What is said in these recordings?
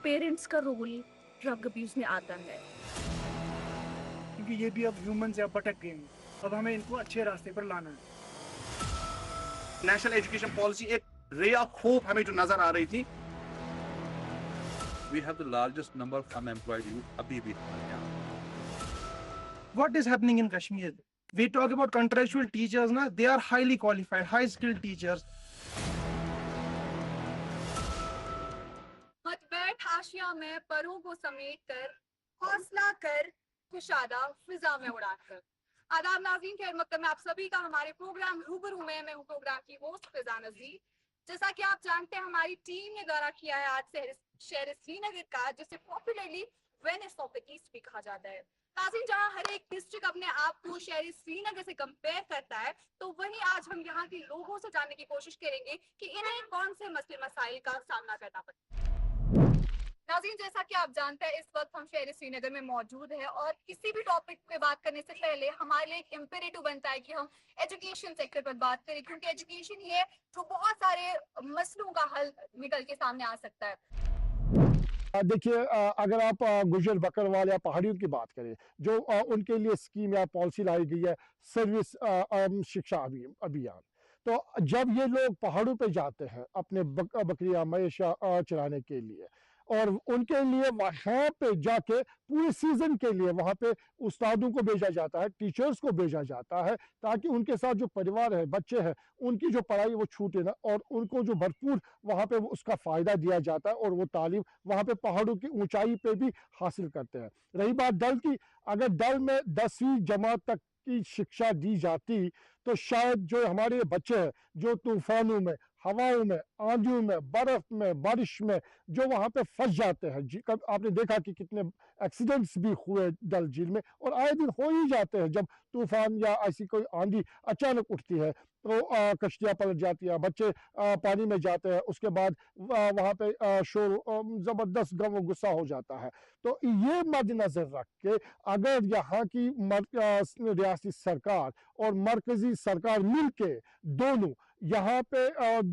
Parents का role drug abuse में आता है? क्योंकि ये भी अब ह्यूमन से अब भटक गए हैं। अब हमें इनको अच्छे रास्ते पर लाना है। नेशनल एजुकेशन पॉलिसी एक रे ऑफ होप हमें जो नजर आ रही थी। We have the largest number of unemployed youth अभी भी हमारे यहाँ। What is happening in Kashmir? We talk about contractual teachers, na? They are highly qualified, high skilled teachers. मतबैठ हाशिया में परों को समेट कर हौसला कर कुशादा फिजा में उड़ाकर। आदाब नाज़रीन, खैर मकदम में आप सभी का हमारे प्रोग्राम रूबरू में। मैं हूँ प्रोग्राम की होस्ट फिजा नज़ीर। जैसा कि आप जानते हैं, हमारी टीम ने दौरा किया है आज शहर श्रीनगर का, जिसे popularly Venice of the east भी कहा जाता है। नाज़रीन, जहां हर एक डिस्ट्रिक्ट अपने आप को शहर श्रीनगर से कंपेयर करता है, तो वहीं आज हम यहाँ के लोगों से जानने की कोशिश करेंगे कि इन्हें कौन से मसले मसाइल का सामना करना पड़ता है। नाज़रीन, जैसा कि आप जानते हैं, इस वक्त हम शहर श्रीनगर में मौजूद है और किसी भी टॉपिक पे बात करने से पहले हमारे लिए एक इम्पेरेटिव बनता है कि हम एजुकेशन सेक्टर पर बात करें, क्योंकि एजुकेशन ही है जो बहुत सारे मसलों का हल निकल के सामने आ सकता है। देखिए, अगर आप गुजर बकरवाल या पहाड़ियों की बात करें, जो उनके लिए स्कीम या पॉलिसी लाई गई है, सर्विस शिक्षा अभियान, तो जब ये लोग पहाड़ों पे जाते हैं अपने बकरियां मवेशियां चराने के लिए, और उनके लिए वहाँ पे जाके पूरे सीजन के लिए वहाँ पे उस्तादों को भेजा जाता है, टीचर्स को भेजा जाता है, ताकि उनके साथ जो परिवार है, बच्चे हैं, उनकी जो पढ़ाई वो छूटे ना, और उनको जो भरपूर वहाँ पे उसका फ़ायदा दिया जाता है, और वो तालीम वहाँ पे पहाड़ों की ऊंचाई पे भी हासिल करते हैं। रही बात डल की, अगर डल में 10वीं जमात तक की शिक्षा दी जाती, तो शायद जो हमारे बच्चे हैं, जो तूफानों में, हवाओं में, आंधियों में, बर्फ में, बारिश में जो वहाँ पे फंस जाते हैं, आपने देखा कि कितने एक्सीडेंट्स भी हुए डल झील में, और आए दिन हो ही जाते हैं। जब तूफान या ऐसी कोई आंधी अचानक उठती है, तो कश्तियाँ पलट जाती हैं, बच्चे पानी में जाते हैं, उसके बाद वहाँ पे शोर ज़बरदस्त गम और गुस्सा हो जाता है। तो ये मद्देनज़र रख के, अगर यहाँ की रियासती सरकार और मरकज़ी सरकार मिल के दोनों यहाँ पे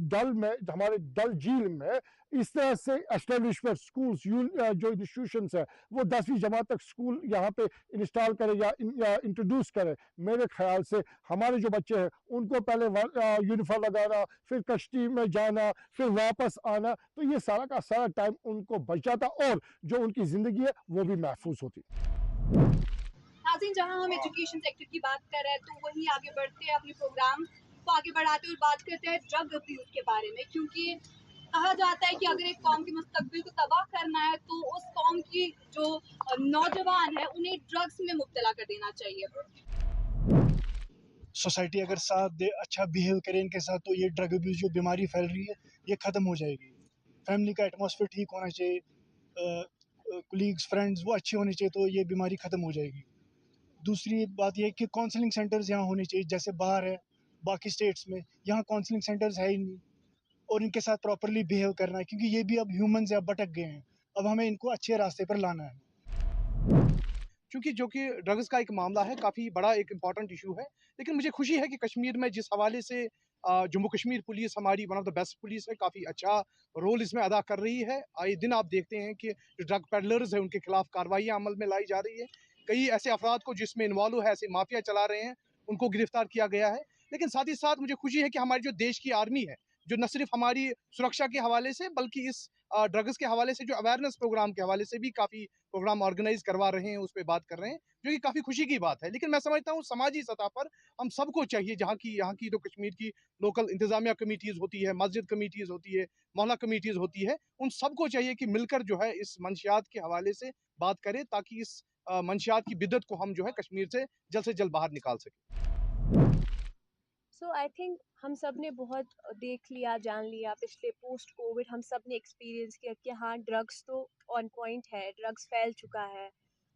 डल में, हमारे डल झील में इस तरह से एस्टेब्लिशमेंट स्कूल्स, जो इंस्टीट्यूशंस है, वो 10वीं जमात तक स्कूल यहाँ पे इंस्टॉल करे या इंट्रोड्यूस करे, मेरे ख्याल से हमारे जो बच्चे हैं उनको पहले यूनिफॉर्म लगाना, फिर कश्ती में जाना, फिर वापस आना, तो ये सारा का सारा टाइम उनको बच जाता, और जो उनकी ज़िंदगी है वो भी महफूज होती। नाज़रीन, जहां हम एजुकेशन सेक्टर की बात कर रहे हैं, तो वहीं आगे बढ़ते हैं, अपने प्रोग्राम को आगे बढ़ाते हुए बात करते हैं ड्रग अब्यूज के बारे में। क्योंकि कहा जाता है कि अगर एक कौम के मुस्तकबिल को तबाह करना है, तो उस कौम की जो नौजवान है उन्हें ड्रग्स में मुब्तला कर देना चाहिए। सोसाइटी अगर साथ दे, अच्छा बिहेव करे इनके साथ, तो ये ड्रग अब्यूज जो बीमारी फैल रही है ये ख़त्म हो जाएगी। फैमिली का एटमॉस्फेयर ठीक होना चाहिए, कोलीग्स फ्रेंड्स वो अच्छे होने चाहिए, तो ये बीमारी ख़त्म हो जाएगी। दूसरी बात यह है कि काउंसलिंग सेंटर्स यहाँ होने चाहिए, जैसे बाहर है बाकी स्टेट्स में, यहाँ काउंसलिंग सेंटर्स है ही नहीं, और इनके साथ प्रॉपरली बिहेव करना है, क्योंकि ये भी अब ह्यूमन से अब भटक गए हैं। अब हमें इनको अच्छे रास्ते पर लाना है। क्योंकि जो कि ड्रग्स का एक मामला है, काफ़ी बड़ा एक इम्पॉर्टेंट इशू है। लेकिन मुझे खुशी है कि कश्मीर में जिस हवाले से जम्मू कश्मीर पुलिस हमारी one of the best police है, काफ़ी अच्छा रोल इसमें अदा कर रही है। आए दिन आप देखते हैं कि जो ड्रग पेडलर्स हैं उनके खिलाफ कार्रवाइयाँ अमल में लाई जा रही है। कई ऐसे अफराद को जिसमें इन्वॉल्व है, ऐसे माफिया चला रहे हैं, उनको गिरफ्तार किया गया है। लेकिन साथ ही साथ मुझे खुशी है कि हमारी जो देश की आर्मी है, जो न सिर्फ हमारी सुरक्षा के हवाले से, बल्कि इस ड्रग्स के हवाले से जो अवेयरनेस प्रोग्राम के हवाले से भी काफ़ी प्रोग्राम ऑर्गेनाइज करवा रहे हैं, उस पर बात कर रहे हैं, जो कि काफ़ी खुशी की बात है। लेकिन मैं समझता हूँ समाजी सतह पर हम सबको चाहिए, यहाँ की जो कश्मीर की लोकल इंतजामिया कमेटीज़ होती है, मस्जिद कमेटीज़ होती है, मोहल्ला कमेटीज़ होती है, उन सबको चाहिए कि मिलकर जो है इस मंशियात के हवाले से बात करें, ताकि इस मंशियात की बिद्दत को हम जो है कश्मीर से जल्द बाहर निकाल सकें। सो आई थिंक हम सब ने बहुत देख लिया, जान लिया पिछले पोस्ट कोविड, हम सब ने एक्सपीरियंस किया कि हाँ, ड्रग्स तो ऑन पॉइंट है, ड्रग्स फैल चुका है,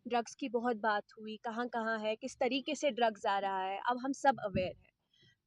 ड्रग्स की बहुत बात हुई, कहाँ कहाँ है, किस तरीके से ड्रग्स आ रहा है, अब हम सब अवेयर हैं।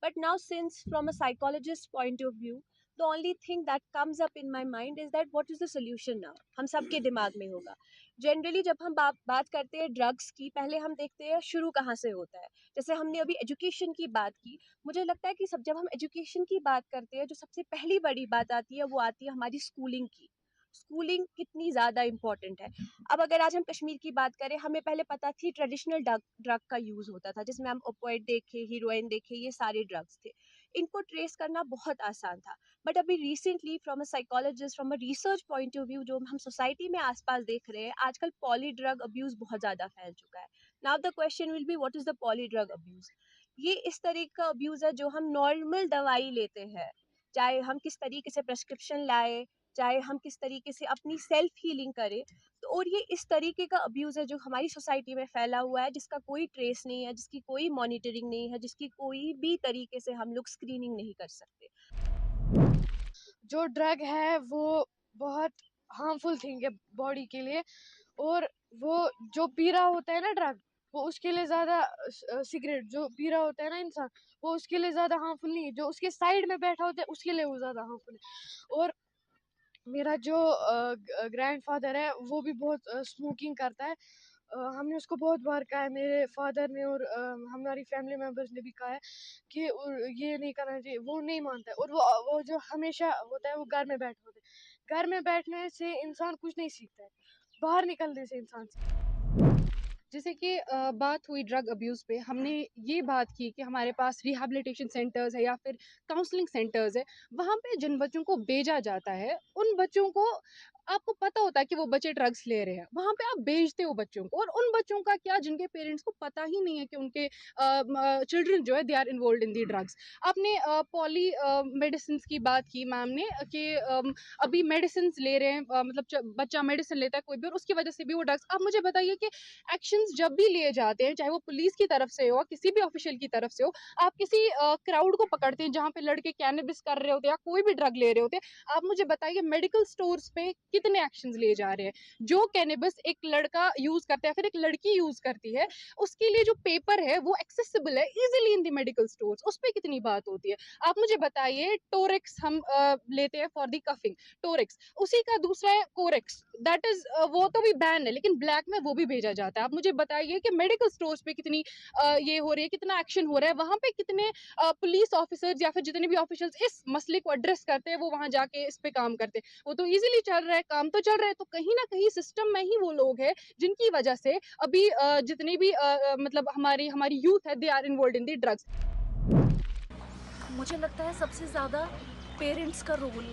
But now, since from a psychologist's point of view, the only thing that comes up in my mind is that what is the solution now? हम सबके दिमाग में होगा। जनरली जब हम बात करते हैं ड्रग्स की, पहले हम देखते हैं शुरू कहाँ से होता है। जैसे हमने अभी एजुकेशन की बात की, मुझे लगता है कि जब हम एजुकेशन की बात करते हैं, जो सबसे पहली बड़ी बात आती है वो आती है हमारी स्कूलिंग की। स्कूलिंग कितनी ज़्यादा इम्पोर्टेंट है। अब अगर आज हम कश्मीर की बात करें, हमें पहले पता थी ट्रेडिशनल ड्रग का यूज़ होता था, जिसमें हम ओपियोइड देखे, हीरोइन देखे, ये सारे ड्रग्स थे। इनको ट्रेस करना बहुत आसान था। बट अभी recently from a psychologist, from a research point of view, जो हम सोसाइटी में आसपास देख रहे हैं, आजकल पॉली ड्रग अब्यूज़ बहुत ज़्यादा फैल चुका है। Now the question will be, what is the poly drug abuse? ये इस तरीके का अब्यूज़ है जो हम नॉर्मल दवाई लेते हैं, चाहे हम किस तरीके से प्रेस्क्रिप्शन लाए, चाहे हम किस तरीके से अपनी सेल्फ हीलिंग करें। तो और ये इस तरीके का अब्यूज़ है जो हमारी सोसाइटी में फैला हुआ है, जिसका कोई ट्रेस नहीं है, जिसकी कोई मॉनिटरिंग नहीं है, जिसकी कोई भी तरीके से हम लोग स्क्रीनिंग नहीं कर सकते। जो ड्रग है वो बहुत हार्मफुल थिंग है बॉडी के लिए, और वो जो पी रहा होता है ना ड्रग, वो उसके लिए ज़्यादा, सिगरेट जो पी रहा होता है ना इंसान, वो उसके लिए ज़्यादा हार्मफुल नहीं है, जो उसके साइड में बैठा होता है उसके लिए वो ज़्यादा हार्मफुल है। और मेरा जो ग्रैंडफादर है वो भी बहुत स्मोकिंग करता है। हमने उसको बहुत बार कहा है, मेरे फादर ने और हमारी फैमिली मेम्बर्स ने भी कहा है कि ये नहीं करना चाहिए, वो नहीं मानता है। और वो जो हमेशा होता है वो घर में बैठा होता है। घर में बैठने से इंसान कुछ नहीं सीखता है, बाहर निकलने से इंसान सीखता है। जैसे कि बात हुई ड्रग अब्यूज़ पे, हमने ये बात की कि हमारे पास रिहैबिलिटेशन सेंटर्स है या फिर काउंसलिंग सेंटर्स है, वहाँ पे जिन बच्चों को भेजा जाता है, उन बच्चों को आपको पता होता है कि वो बच्चे ड्रग्स ले रहे हैं, वहाँ पे आप भेजते हो बच्चों को, और उन बच्चों का क्या जिनके पेरेंट्स को पता ही नहीं है कि उनके चिल्ड्रन जो है they are involve in the drugs. आपने पॉली मेडिसिन की बात की मैम ने कि अभी मेडिसिन ले रहे हैं, मतलब बच्चा मेडिसिन लेता है कोई भी और उसकी वजह से भी वो ड्रग्स। आप मुझे बताइए कि एक्शंस जब भी लिए जाते हैं, चाहे वो पुलिस की तरफ से हो, किसी भी ऑफिशियल की तरफ से हो, आप किसी क्राउड को पकड़ते हैं जहाँ पे लड़के कैनबिस कर रहे होते हैं या कोई भी ड्रग ले रहे होते हैं, आप मुझे बताइए मेडिकल स्टोर्स पे कितने एक्शंस लिए जा रहे हैं। जो कैनबिस एक लड़का यूज करता है, फिर एक लड़की यूज करती है, उसके लिए जो पेपर है वो एक्सेसिबल है easily in the medical stores, उस पर कितनी बात होती है। आप मुझे बताइए टोरेक्स हम लेते हैं फॉर द कफिंग, टोरेक्स, उसी का दूसरा है कोरेक्स, दैट इज वो तो भी बैन है लेकिन ब्लैक में वो भी भेजा जाता है। आप मुझे बताइए कि मेडिकल स्टोर्स पे कितनी ये हो रही है, कितना एक्शन हो रहा है, वहां पे कितने पुलिस ऑफिसर्स या फिर जितने भी ऑफिशियल्स इस मसले को एड्रेस करते हैं, वो वहां जाके इस पे काम करते हैं। वो तो इजीली चल रहा है, काम तो चल रहा है, तो कहीं ना कहीं सिस्टम में ही वो लोग हैं जिनकी वजह से अभी जितनी भी मतलब हमारी हमारी यूथ है, they are involve in the drugs. मुझे लगता है सबसे ज़्यादा पेरेंट्स का रोल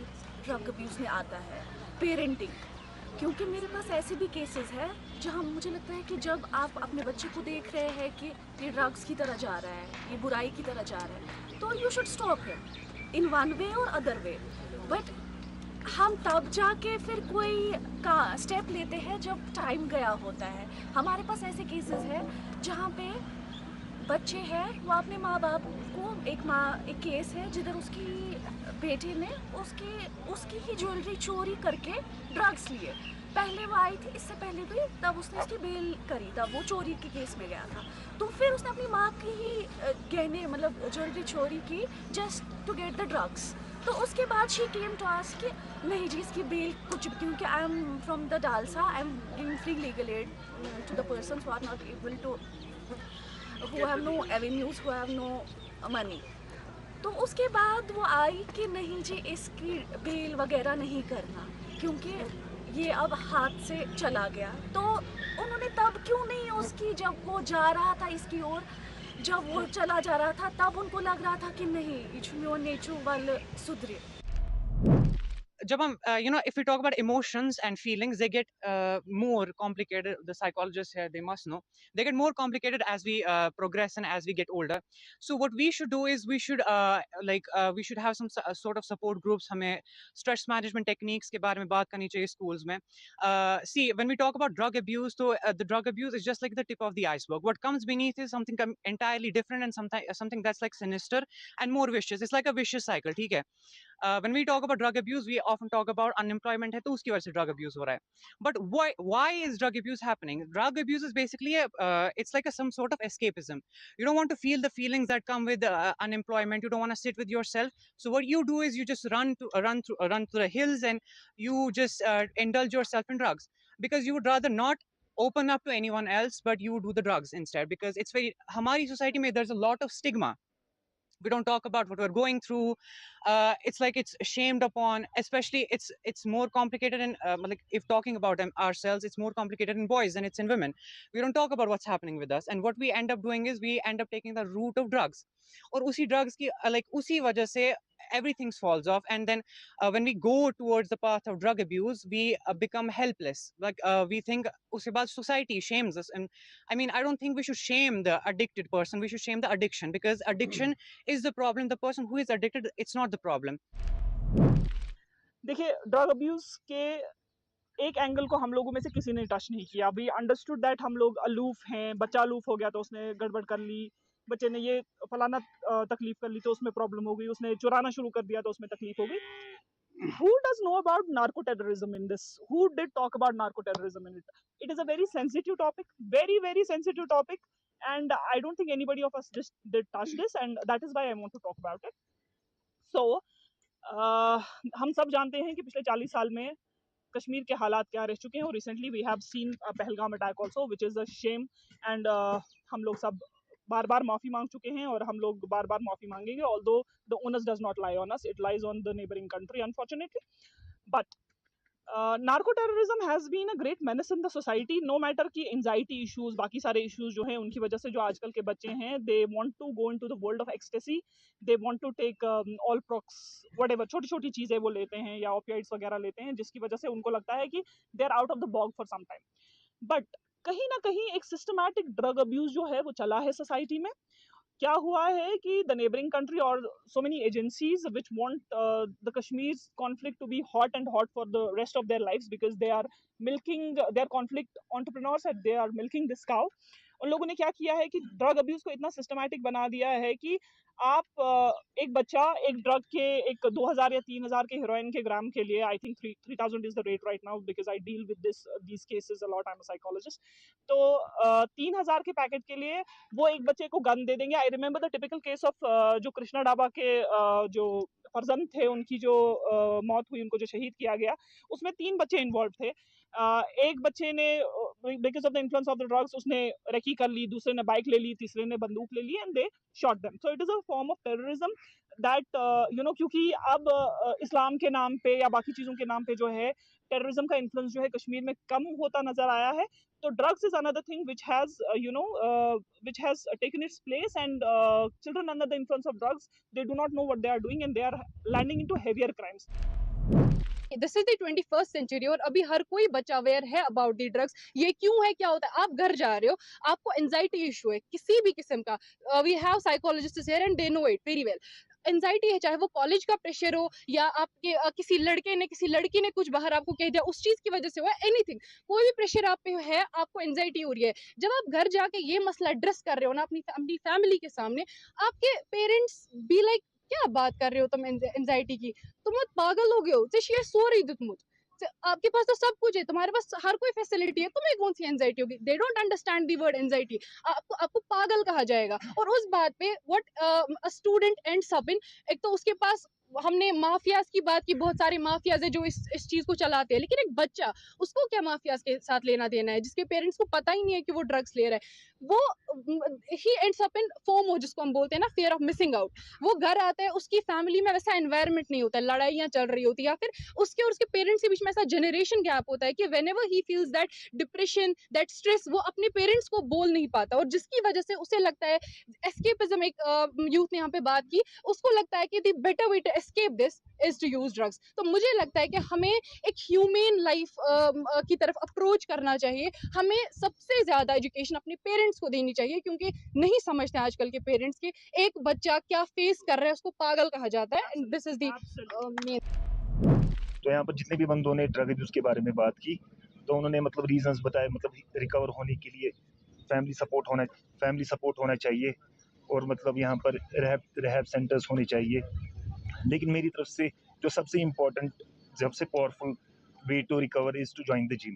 ड्रग अब्यूज़ में आता है, पेरेंटिंग। क्योंकि मेरे पास ऐसे भी केसेस हैं जहां मुझे लगता है कि जब आप अपने बच्चे को देख रहे हैं कि ये ड्रग्स की तरह जा रहा है, ये बुराई की तरह जा रहा है, तो you should stop him in one way और अदर वे। बट हम तब जाके फिर कोई का स्टेप लेते हैं जब टाइम गया होता है। हमारे पास ऐसे केसेस हैं जहाँ पे बच्चे हैं, वो अपने माँ बाप को, एक केस है जिधर उसकी बेटे ने उसकी ही ज्वेलरी चोरी करके ड्रग्स लिए। पहले वो आई थी, इससे पहले भी, तब उसने उसकी बेल करी, तब वो चोरी के केस में गया था। तो फिर उसने अपनी माँ की ही गहने मतलब ज्वेलरी चोरी की just to get the drugs. तो उसके बाद शी केम टू आस्क कि नहीं जी इसकी बेल कुछ, क्योंकि I am from the DALSA, I am giving free legal aid to the persons who are not able to, who have no avenues, who have no money। तो उसके बाद वो आई कि नहीं जी इसकी बेल वगैरह नहीं करना क्योंकि ये अब हाथ से चला गया। तो उन्होंने तब क्यों नहीं उसकी, जब वो जा रहा था इसकी ओर, जब वो चला जा रहा था, तब उनको लग रहा था कि नहीं इचुमियों नेचु वाल सुधरे। जब हम if we talk about emotions and feelings, they get more complicated. The psychologists here, they must know, they get more complicated as we progress and as we get older. So what we should do is we should we should have some sort of support groups. हमें stress management techniques के बारे में बात करनी चाहिए schools में. See, when we talk about drug abuse, so the drug abuse is just like the tip of the iceberg. What comes beneath is something entirely different and something that's like sinister and more vicious. It's like a vicious cycle, ठीक है? When we talk about drug abuse, we often talk about unemployment है तो उसकी वजह से drug abuse हो रहा है. But why is drug abuse happening? Drug abuse is basically it's like some sort of escapism. You don't want to feel the feelings that come with unemployment. You don't want to sit with yourself. So what you do is you just run to the hills and you just indulge yourself in drugs because you would rather not open up to anyone else, but you do the drugs instead because it's very, हमारी society में there's a lot of stigma. We don't talk about what we're going through. It's like it's shamed upon. Especially, it's more complicated in like if talking about ourselves, it's more complicated in boys than it's in women. We don't talk about what's happening with us, and what we end up doing is we end up taking the route of drugs. और उसी drugs की like उसी वजह से everything falls off, and then when we go towards the path of drug abuse, we become helpless. Like we think उसके बाद society shames us, and I mean, I don't think we should shame the addicted person. We should shame the addiction, because addiction is the problem. The person who is addicted, it's not the problem. देखिए, drug abuse के एक angle को हम लोगों में से किसी ने टच नहीं किया. वी अंडरस्टूड दैट हम लोग अलूफ हैं, बच्चा अलूफ हो गया तो उसने गड़बड़ कर ली, बच्चे ने ये फलाना तकलीफ कर ली तो उसमें प्रॉब्लम हो गई, उसने चुराना शुरू कर दिया तो उसमें तकलीफ हो गई. Who does know about narco-terrorism in this? Who did talk about narco-terrorism in it? It is a very sensitive topic, very, very sensitive topic, and I don't think anybody of us just did touch this, and that is why I want to talk about it. So, हम सब जानते हैं कि पिछले 40 साल में कश्मीर के हालात क्या रह चुके हैं, और recently we have seen Pahalgam attack also, which is a shame, and हम लोग सब बार बार माफ़ी मांग चुके हैं और हम लोग बार बार माफ़ी मांगेंगे. Although the onus does not lie on us, it lies on the neighbouring country unfortunately. But narco terrorism has been a great menace in the society. No matter कि एंजाइटी इश्यूज, बाकी सारे इश्यूज जो हैं उनकी वजह से जो आजकल के बच्चे हैं, they want to go into the world of ecstasy, they want to take all प्रॉक्स व्हाटएवर, छोटी छोटी चीज़ें वो लेते हैं या ओपियाइड्स वगैरह लेते हैं, जिसकी वजह से उनको लगता है कि they are out of the bog for some time. But कहीं ना कहीं एक सिस्टमैटिक ड्रग अब्यूज जो है वो चला है सोसाइटी में. क्या हुआ है कि द नेबरिंग कंट्री और so many agencies which want the Kashmir conflict to be hot and hot for the rest of their lives, because they are milking, they are conflict entrepreneurs and they are milking this cow. उन लोगों ने क्या किया है कि drug abuse को इतना systematic बना दिया है कि आप एक बच्चा एक ड्रग के एक 2000 या 3000 के हेरोइन के ग्राम के लिए, I think 3000 is the rate right now because I deal with these cases a lot, I am a psychologist. तो 3000 के पैकेट के लिए वो एक बच्चे को गन दे देंगे. I remember the typical case of जो कृष्णा डाबा के जो फर्जंद थे, उनकी जो मौत हुई, उनको जो शहीद किया गया, उसमें 3 बच्चे इन्वॉल्व थे. एक बच्चे ने because of the influence of the drugs उसने रेकी कर ली, दूसरे ने बाइक ले ली, तीसरे ने बंदूक ले ली, and they shot them. So it is a form of terrorism that you know, क्योंकि अब इस्लाम के नाम पे या बाकी चीज़ों के नाम पे जो है टेररिज्म का इन्फ्लुएंस जो है कश्मीर में कम होता नजर आया है. तो drugs is another thing which has which has taken its place, and children under the influence of drugs, they do not know what they are doing and they are landing into heavier crimes. This is the 21st century और अभी हर कोई बच्चा aware है about the drugs. ये क्यों है, क्या होता है? आप घर जा रहे हो, आपको एंजाइटी इशू है किसी भी किस्म का, we have psychologists here and they know it very well. Anxiety है, चाहे वो कॉलेज का प्रेशर हो या आपके किसी लड़के ने किसी लड़की ने कुछ बाहर आपको कह दिया उस चीज की वजह से हुआ, एनीथिंग, कोई भी प्रेशर आप पे है, आपको एंजाइटी हो रही है. जब आप घर जाके ये मसला एड्रेस कर रहे हो ना अपनी फैमिली के सामने, आपके पेरेंट्स बी लाइक, क्या बात कर रहे हो तुम एंजाइटी की, तुम पागल हो गए हो, सो रही तुम, आपके पास तो सब कुछ है, तुम्हारे पास हर कोई फैसिलिटी है, तुम्हें कौन सी एंजाइटी होगी? They don't understand the word anxiety. आपको पागल कहा जाएगा. और उस बात पे what a student ends up in, एक तो उसके पास, हमने माफियाज की बात की, बहुत सारे माफियाज है जो इस चीज को चलाते हैं, लेकिन एक बच्चा, उसको क्या माफियाज के साथ लेना देना है, जिसके पेरेंट्स को पता ही नहीं है कि वो ड्रग्स ले रहा है. वो he ends up in FOMO, जिसको हम बोलते हैं ना, फियर ऑफ मिसिंग आउट. वो घर आता है, उसकी फैमिली में वैसा एनवायरनमेंट नहीं होता, लड़ाइयाँ चल रही होती, या फिर उसके और उसके पेरेंट्स के बीच में ऐसा जनरेशन गैप होता है कि whenever he feels that depression, that stress, वो अपने पेरेंट्स को बोल नहीं पाता, और जिसकी वजह से उसे लगता है एस्केपिज्म, एक यूथ ने यहाँ पे बात की, उसको लगता है कि the better way to escape this is to use drugs. तो मुझे लगता है कि हमें एक ह्यूमन लाइफ की तरफ अप्रोच करना चाहिए. हमें सबसे ज्यादा एजुकेशन अपने पेरेंट्स को देनी चाहिए, क्योंकि नहीं समझते आजकल के पेरेंट्स के एक बच्चा क्या फेस कर रहा है, उसको पागल कहा जाता है. And this is the main. तो यहाँ पर जितने भी बंदों ने ड्रग अब्यूज के बारे में बात की, तो उन्होंने मतलब रीजंस बताए, मतलब रिकवर होने के लिए फैमिली सपोर्ट होना चाहिए, और मतलब यहाँ पर रहब सेंटर्स होने चाहिए. लेकिन मेरी तरफ से जो सबसे इम्पोर्टेंट, सबसे powerful way to recover is to join the gym,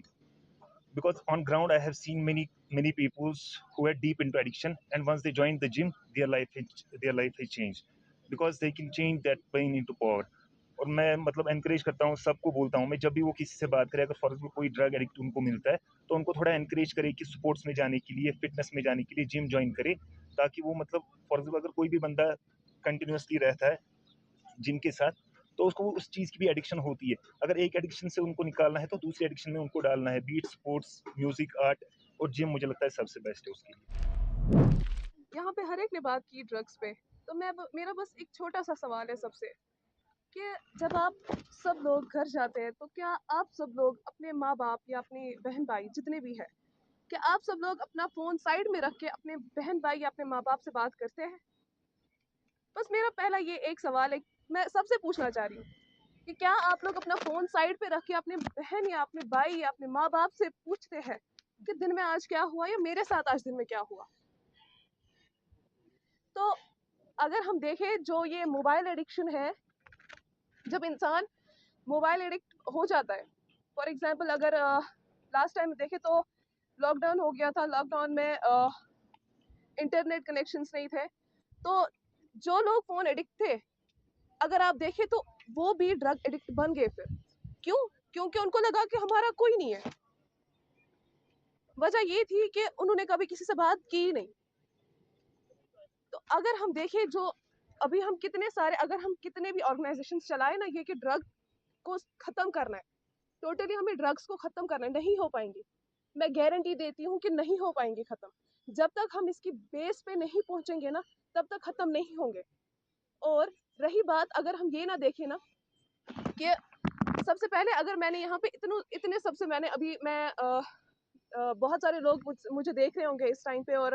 because on ground I have seen many people who are deep into addiction, and once they join the gym, their life has changed, because they can change that pain into power. और मैं मतलब encourage करता हूँ, सबको बोलता हूँ मैं, जब भी वो किसी से बात करे, अगर फॉर एग्जाम्पल कोई ड्रग एडिक्ट उनको मिलता है, तो उनको थोड़ा एनकरेज करे कि स्पोर्ट्स में जाने के लिए, फिटनेस में जाने के लिए जिम ज्वाइन करे, ताकि वो मतलब फॉर एग्जाम्पल अगर कोई भी बंदा कंटिन्यूअसली रहता है जिनके साथ, तो उसको उस चीज़ की भी एडिक्शन होती है। अगर एक एडिक्शन से उनको निकालना है तो दूसरी एडिक्शन में उनको डालना है। बीट स्पोर्ट्स, म्यूजिक, आर्ट और जिम मुझे लगता है सबसे बेस्ट है उसके लिए। यहाँ पे हर एक ने बात की ड्रग्स पे, तो मेरा बस एक छोटा सा सवाल है सबसे कि जब आप सब लोग घर जाते हैं तो क्या आप सब लोग अपने माँ बाप या अपने बहन भाई जितने भी हैं, क्या आप सब लोग अपना फ़ोन साइड में रख के अपने बहन भाई या अपने माँ बाप से बात करते हैं? बस मेरा पहला ये एक सवाल है, मैं सबसे पूछना चाह रही हूँ कि क्या आप लोग अपना फ़ोन साइड पे रख के अपने बहन या अपने भाई या अपने माँ बाप से पूछते हैं कि दिन में आज क्या हुआ या मेरे साथ आज दिन में क्या हुआ? तो अगर हम देखें जो ये मोबाइल एडिक्शन है, जब इंसान मोबाइल एडिक्ट हो जाता है, फॉर एग्जांपल अगर लास्ट टाइम देखें तो लॉकडाउन हो गया था, लॉकडाउन में इंटरनेट कनेक्शंस नहीं थे, तो जो लोग फ़ोन एडिक्ट थे, अगर आप देखें तो वो भी ड्रग एडिक्ट बन गए फिर। क्यों? क्योंकि उनको लगा कि हमारा कोई नहीं है। वजह ये थी कि उन्होंने कभी किसी से बात की ही नहीं। तो अगर हम देखें जो अभी हम कितने सारे, अगर हम कितने भी ऑर्गेनाइजेशंस चलाए ना ये कि ड्रग को ख़त्म करना है, टोटली हमें ड्रग्स को ख़त्म करना है, नहीं हो पाएंगे। मैं गारंटी देती हूँ कि नहीं हो पाएंगे ख़त्म। जब तक हम इसकी बेस पे नहीं पहुँचेंगे ना, तब तक ख़त्म नहीं होंगे। और रही बात, अगर हम ये ना देखें ना कि सबसे पहले अगर मैंने यहाँ पे इतने सबसे मैंने अभी बहुत सारे लोग मुझे देख रहे होंगे इस टाइम पे, और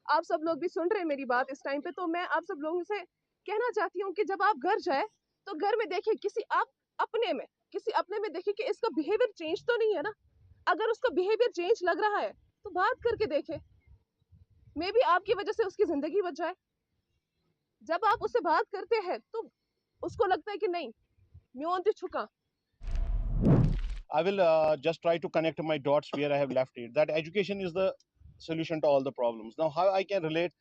आप सब लोग भी सुन रहे हैं मेरी बात इस टाइम पे, तो मैं आप सब लोगों से कहना चाहती हूँ कि जब आप घर जाए तो घर में देखें किसी अपने में देखें कि इसका बिहेवियर चेंज तो नहीं है ना। अगर उसका बिहेवियर चेंज लग रहा है तो बात करके देखें, मे बी आपकी वजह से उसकी जिंदगी बच जाए। जब आप उससे बात करते हैं तो उसको लगता है कि नहीं मैं ओंती छुका। I will just try to connect my dots where I have left it. That education is the solution to all the problems. Now, how I can relate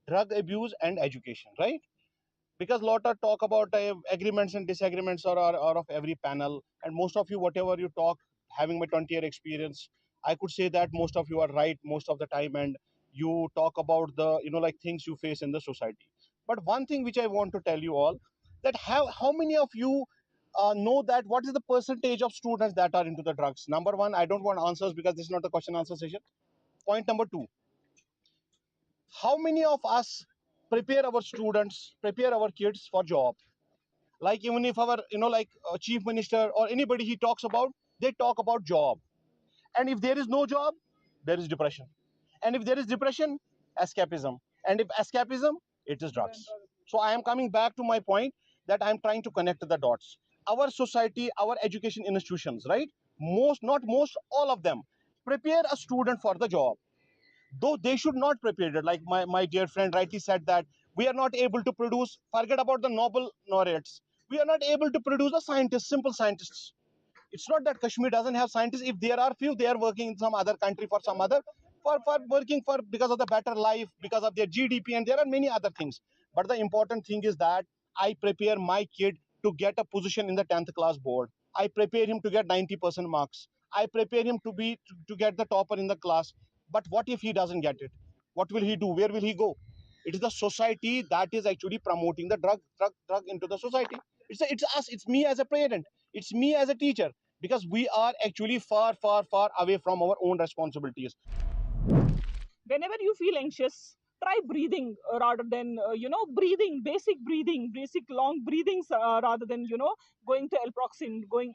drug abuse and education, right? Because lot of talk about agreements and disagreements are of every panel, and most of you, whatever you talk, having my 20-year experience, I could say that most of you are right most of the time, and you talk about the like things you face in the society. But one thing which I want to tell you all, that how many of you know that what is the percentage of students that are into the drugs? Number one, I don't want answers because this is not a question answer session. Point number two, how many of us prepare our students, prepare our kids for job? Like even if our chief minister or anybody he talks about, they talk about job. And if there is no job, there is depression. And if there is depression, escapism. And if escapism, it is drugs. So I am coming back to my point that I am trying to connect the dots. Our society, our education institutions, right? Not most, all of them prepare a student for the job. Though they should not prepare it. Like my dear friend rightly said that we are not able to produce, forget about the Nobel laureates. We are not able to produce a scientist, simple scientists. It's not that Kashmir doesn't have scientists. If there are few, they are working in some other country for some other, for working for because of the better life, because of their GDP, and there are many other things. But the important thing is that I prepare my kid to get a position in the 10th class board. I prepare him to get 90% marks. I prepare him to get the topper in the class. But what if he doesn't get it? What will he do? Where will he go? It is the society that is actually promoting the drug into the society. It's us. It's me as a parent. It's me as a teacher. Because we are actually far, far, far away from our own responsibilities. Whenever you feel anxious, try breathing rather than breathing, basic long breathings rather than going to Alproxin, going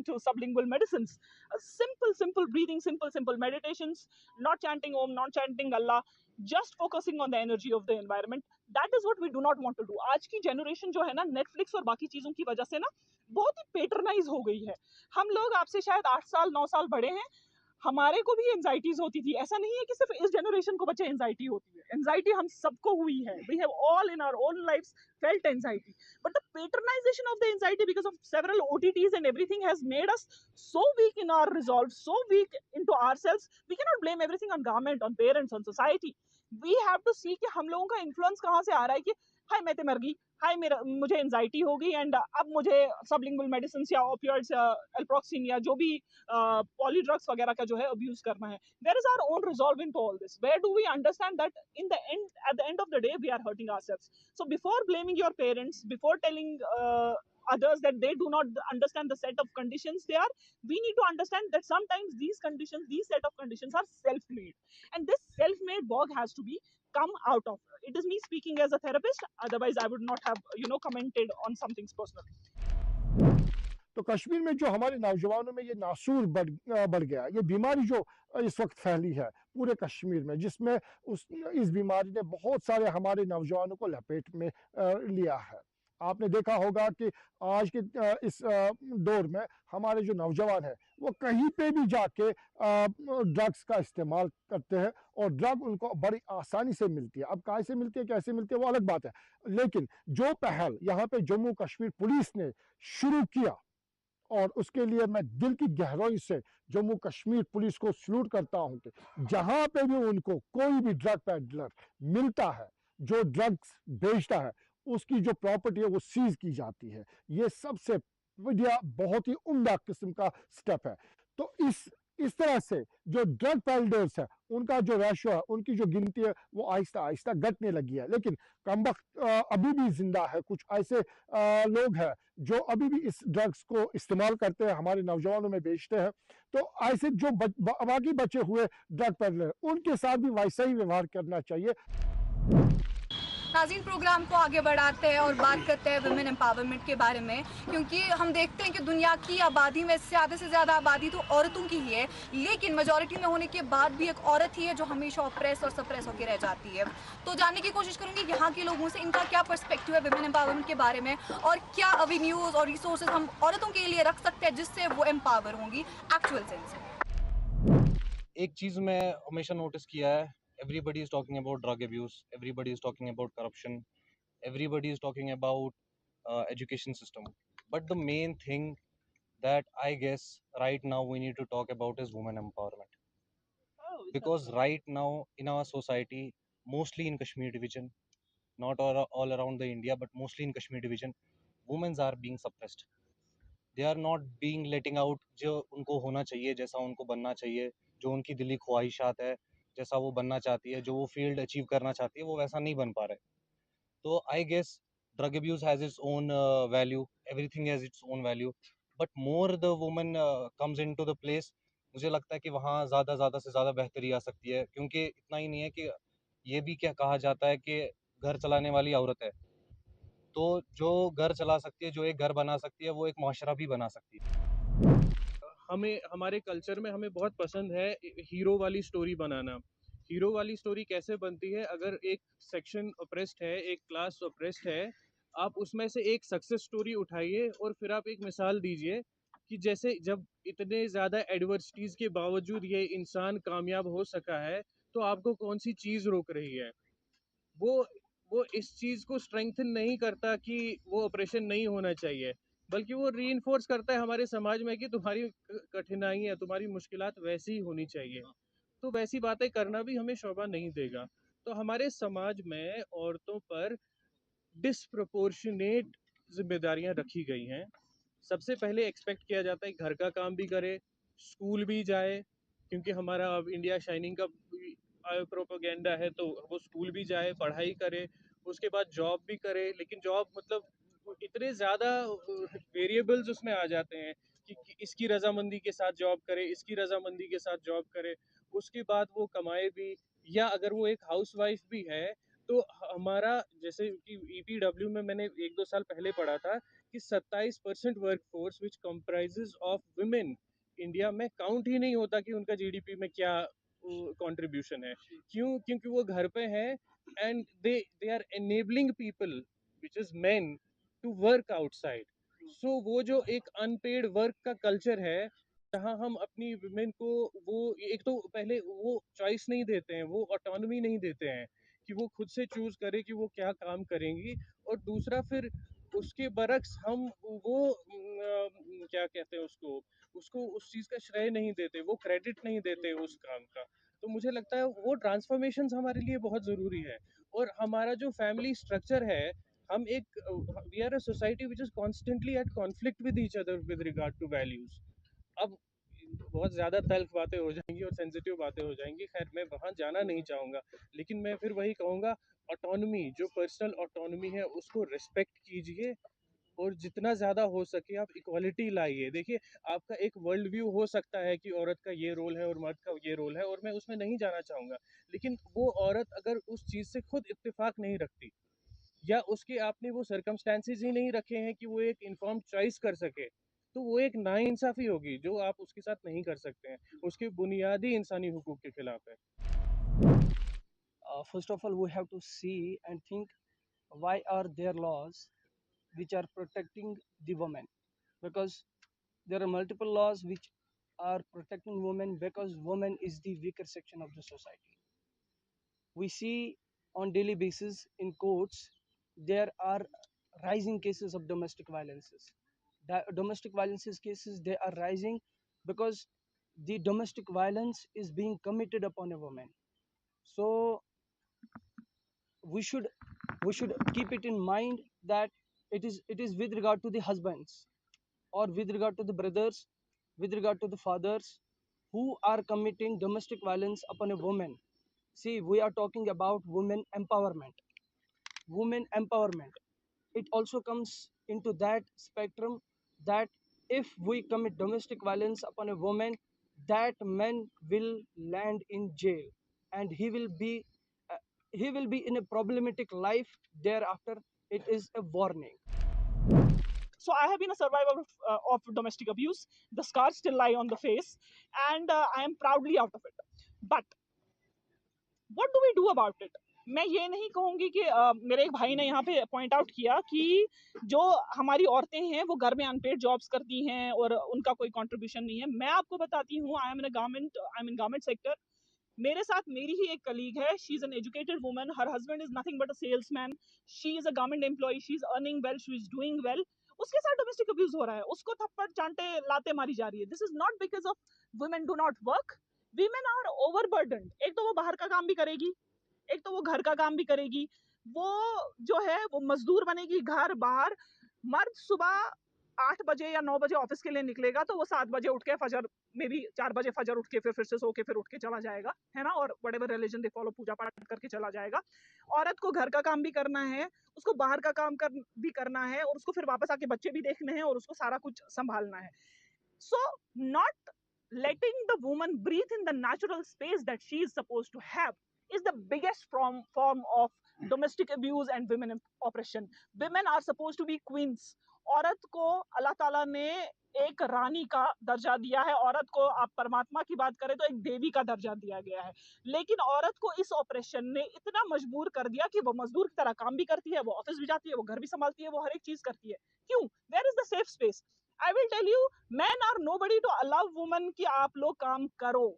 to sublingual medicines. Simple breathing, simple meditations, not chanting Om, not chanting Allah, just focusing on the energy of the environment. That is what we do not want to do. आज की generation जो है ना, Netflix और बाकी चीज़ों की वजह से ना बहुत ही पेटरनाइज हो गई है। हम लोग आपसे शायद 8 साल 9 साल बड़े हैं, हमारे को भी एंजाइटीज होती थी। ऐसा नहीं है कि सिर्फ इस जनरेशन को बच्चे एंजाइटी होती है, एंजाइटी हम सबको हुई है। We have all in our own lives felt anxiety, but the patronization of the anxiety because of several OTTs and everything has made us so weak in our resolve, so weak into ourselves. We cannot blame everything on government, on parents, on society. We have to see कि हम लोगों का influence कहाँ से आ रहा है, कि हाय मैं तो मर गई, हाय मेरा मुझे एंजाइटी हो गई एंड अब मुझे सबलिंगुअल मेडिसिन या ओपियोइड्स या एल्प्रोक्सिन या जो भी पॉली ड्रग्स वगैरह का जो है अब्यूज करना है. There is our own resolve in to all this. Where do we understand that in the end at the end of the day we are hurting ourselves. So before blaming your parents, before telling others that they do not understand the set of conditions they are, we need to understand that sometimes these conditions, these set of conditions are self-made, and this self-made bog has to be come out of. It is me speaking as a therapist, otherwise I would not have commented on something personal. तो कश्मीर में जो हमारे नौजवानों में ये नासूर बढ़ गया, ये बीमारी जो इस वक्त फैली है पूरे कश्मीर में, जिसमें इस बीमारी ने बहुत सारे हमारे नौजवानों को लपेट में लिया है. आपने देखा होगा कि आज के इस दौर में हमारे जो नौजवान हैं वो कहीं पे भी जाके ड्रग्स का इस्तेमाल करते हैं और ड्रग उनको बड़ी आसानी से मिलती है. अब कहाँ से मिलती है, कैसे मिलती है, वो अलग बात है. लेकिन जो पहल यहाँ पे जम्मू कश्मीर पुलिस ने शुरू किया, और उसके लिए मैं दिल की गहराई से जम्मू कश्मीर पुलिस को सल्यूट करता हूं कि जहां पे भी उनको कोई भी ड्रग पेडलर मिलता है जो ड्रग्स बेचता है, उसकी जो प्रॉपर्टी है वो सीज की जाती है. ये सबसे बढ़िया, बहुत ही उम्दा किस्म का स्टेप है. तो इस तरह से जो ड्रग पेडलर्स है उनका जो रेशो है, उनकी जो गिनती है वो आहिस्ता आहिस्ता घटने लगी है. लेकिन कमबख्त अभी भी जिंदा है. कुछ ऐसे लोग हैं जो अभी भी इस ड्रग्स को इस्तेमाल करते हैं, हमारे नौजवानों में बेचते हैं. तो ऐसे जो बाकी बचे हुए ड्रग पेडलर, उनके साथ भी वैसा ही व्यवहार करना चाहिए. नाज़रीन, प्रोग्राम को आगे बढ़ाते हैं और बात करते हैं वुमेन एम्पावरमेंट के बारे में, क्योंकि हम देखते हैं कि दुनिया की आबादी में ज़्यादा से ज़्यादा आबादी तो औरतों की ही है, लेकिन मेजॉरिटी में होने के बाद भी एक औरत ही है जो हमेशा ऑप्रेस और सप्रेस होकर रह जाती है. तो जानने की कोशिश करूँगी यहाँ के लोगों से इनका क्या पर्सपेक्टिव है वुमेन एम्पावरमेंट के बारे में, और क्या अवेन्यूज़ और रिसोर्सेज हम औरतों के लिए रख सकते हैं जिससे वो एम्पावर होंगी एक्चुअल सेंस में. एक चीज़ मैं हमेशा नोटिस किया है, everybody is talking about drug abuse, everybody is talking about corruption, everybody is talking about education system, but the main thing that I guess right now we need to talk about is women empowerment, because right now in our society, mostly in Kashmir division, not all around the India, but mostly in Kashmir division, women are being suppressed. They are not being letting out जो उनको होना चाहिए, जैसा उनको बनना चाहिए, जो उनकी दिली ख्वाहिशात है, जैसा वो बनना चाहती है, जो वो फील्ड अचीव करना चाहती है, वो वैसा नहीं बन पा रहे. तो I guess drug abuse has its own value, everything has its own value, but more the woman comes into the place, मुझे लगता है कि वहाँ ज़्यादा से ज़्यादा बेहतरी आ सकती है. क्योंकि इतना ही नहीं है कि ये भी क्या कहा जाता है कि घर चलाने वाली औरत है, तो जो घर चला सकती है, जो एक घर बना सकती है, वो एक माशरा भी बना सकती है. हमें हमारे कल्चर में हमें बहुत पसंद है हीरो वाली स्टोरी बनाना. हीरो वाली स्टोरी कैसे बनती है? अगर एक सेक्शन ऑप्रेस्ड है, एक क्लास ऑप्रेस्ड है, आप उसमें से एक सक्सेस स्टोरी उठाइए और फिर आप एक मिसाल दीजिए कि जैसे जब इतने ज़्यादा एडवर्सिटीज़ के बावजूद ये इंसान कामयाब हो सका है, तो आपको कौन सी चीज़ रोक रही है? वो इस चीज़ को स्ट्रेंथन नहीं करता कि वो ऑपरेशन नहीं होना चाहिए, बल्कि वो रीइंफोर्स करता है हमारे समाज में कि तुम्हारी कठिनाइयाँ, तुम्हारी मुश्किलात वैसी ही होनी चाहिए. तो वैसी बातें करना भी हमें शोभा नहीं देगा. तो हमारे समाज में औरतों पर डिस्प्रपोर्शनेट जिम्मेदारियां रखी गई हैं. सबसे पहले एक्सपेक्ट किया जाता है घर का काम भी करे, स्कूल भी जाए, क्योंकि हमारा अब इंडिया शाइनिंग का प्रोपेगेंडा है, तो वो स्कूल भी जाए, पढ़ाई करे, उसके बाद जॉब भी करे. लेकिन जॉब मतलब इतने ज़्यादा वेरिएबल्स उसमें आ जाते हैं कि इसकी रजामंदी के साथ जॉब करे, इसकी रजामंदी के साथ जॉब करे, उसके बाद वो कमाए भी, या अगर वो एक हाउसवाइफ भी है तो हमारा जैसे कि EPW में मैंने 1-2 साल पहले पढ़ा था कि 27% workforce which comprises of women India में काउंट ही नहीं होता कि उनका GDP में क्या कंट्रीब्यूशन है. क्यों? क्योंकि वो घर पे हैं and they are enabling people which is men to work outside. So वो जो एक अनपेड वर्क का कल्चर है, जहाँ हम अपनी वुमेन को वो एक तो पहले वो चॉइस नहीं देते हैं, वो ऑटोनॉमी नहीं देते हैं कि वो खुद से चूज करे कि वो क्या काम करेंगी, और दूसरा फिर उसके बरक्स हम वो क्या कहते हैं उसको उस चीज़ का श्रेय नहीं देते, वो क्रेडिट नहीं देते उस काम का. तो मुझे लगता है वो ट्रांसफॉर्मेशंस हमारे लिए बहुत ज़रूरी है। और हमारा जो फैमिली स्ट्रक्चर है, हम एक we are a society which is constantly at conflict with each other with regard to values. अब बहुत ज़्यादा तल्ख़ बातें हो जाएँगी और सेंसिटिव बातें हो जाएँगी, खैर मैं वहाँ जाना नहीं चाहूँगा। लेकिन मैं फिर वही कहूँगा, ऑटोनॉमी, जो पर्सनल ऑटोनॉमी है उसको रिस्पेक्ट कीजिए और जितना ज़्यादा हो सके आप इक्वालिटी लाइए। देखिए, आपका एक वर्ल्ड व्यू हो सकता है कि औरत का ये रोल है और मर्द का ये रोल है, और मैं उसमें नहीं जाना चाहूँगा। लेकिन वो औरत अगर उस चीज़ से खुद इत्तेफ़ाक नहीं रखती, या उसके आपने वो सर्कमस्टेंसेस ही नहीं रखे हैं कि वो एक इन्फॉर्म्ड चॉइस कर सके, तो वो एक नाइंसाफ़ी होगी जो आप उसके साथ नहीं कर सकते हैं। उसके बुनियादी इंसानी हुकूक के खिलाफ है। First of all, we have to see and think why are there laws which are protecting the women, because there are multiple laws which are protecting women because women is the weaker section of the society. We see on daily basis in courts there are rising cases of domestic violences. The domestic violences cases, they are rising because the domestic violence is being committed upon a woman. So we should keep it in mind that it is with regard to the husbands, or with regard to the brothers, with regard to the fathers who are committing domestic violence upon a woman. See, we are talking about women empowerment. Women empowerment, it also comes into that spectrum that if we commit domestic violence upon a woman, that man will land in jail, and he will be in a problematic life thereafter. It is a warning. So I have been a survivor of domestic abuse. The scars still lie on the face, and I am proudly out of it. But what do we do about it? मैं ये नहीं कहूँगी कि मेरे एक भाई ने यहाँ पे पॉइंट आउट किया कि जो हमारी औरतें हैं वो घर में अनपेड जॉब्स करती हैं और उनका कोई कंट्रीब्यूशन नहीं है। मैं आपको बताती हूँ, I am in government sector. मेरे साथ मेरी ही एक कलीग है, she is an educated woman, her husband is nothing but a salesman, she is a government employee, she is earning well, she is doing well. उसके साथ domestic abuse हो रहा है, उसको थप्पड़ चांटे लाते मारी जा रही है। This is not because of women do not work, women are overburdened. एक तो वो बाहर का काम भी करेगी, एक तो वो घर का काम भी करेगी, वो जो है वो मजदूर बनेगी घर बाहर। मर्द सुबह 8 बजे या 9 बजे ऑफिस के लिए निकलेगा तो वो 7 बजे उठ के फजर में भी 4 बजे फजर उठ के फिर से सो के फिर उठ के चला जाएगा, है ना, और व्हाटएवर रिलीजन दे फॉलो, पूजा पाठ करके चला जाएगा। औरत को घर का काम भी करना है, उसको बाहर का काम भी करना है, और उसको फिर वापस आके बच्चे भी देखने हैं और उसको सारा कुछ संभालना है। So not letting the woman breathe in the natural space that she is supposed to have is the biggest form of domestic abuse and women oppression. Women are supposed to be queens. औरत को अल्लाह ताला ने एक रानी का दर्जा दिया है, औरत को आप परमात्मा की बात करें तो एक देवी का दर्जा दिया गया है। लेकिन औरत को इस ऑपरेशन ने इतना मजबूर कर दिया कि वो मजदूर की तरह काम भी करती है, वो ऑफिस भी जाती है, वो घर भी संभालती है, वो हर एक चीज करती है। क्यों? Where is the safe space? I will tell you, men are nobody to allow women कि आप लोग काम करो।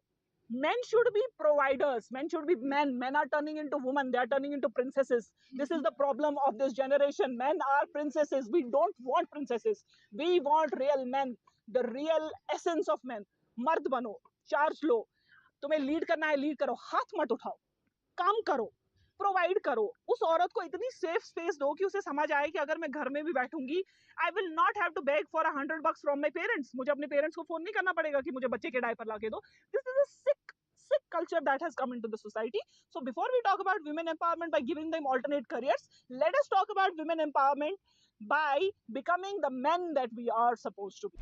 Men should be providers. Men should be men. Men are turning into women. They are turning into princesses. This is the problem of this generation. Men are princesses. We don't want princesses. We want real men. The real essence of men. मर्द बनो, charge लो, तुम्हें lead करना है lead करो, हाथ मत उठाओ, काम करो, प्रोवाइड करो। उस औरत को इतनी सेफ स्पेस दो कि उसे समझ आए कि अगर मैं घर में भी बैठूंगी, I will not have to beg for $100 from my parents. मुझे अपने पेरेंट्स को फोन नहीं करना पड़ेगा कि मुझे बच्चे के डायपर ला के दो। This is a sick culture that has come into the society. So before we talk about women empowerment by giving them alternate careers, let us talk about women empowerment by becoming the men that we are supposed to be.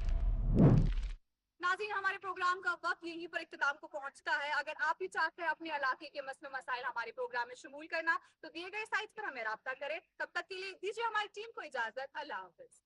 नाज़रीन, हमारे programme का वक्त यहीं पर इख्तिताम को पहुंचता है। अगर आप भी चाहते हैं अपने इलाके के मसले मसाइल हमारे प्रोग्राम में शमूल करना, तो दिए गए साइट्स पर हमें राब्ता करें। तब तक के लिए दीजिए हमारी टीम को इजाजत। अल्लाह हाफिज।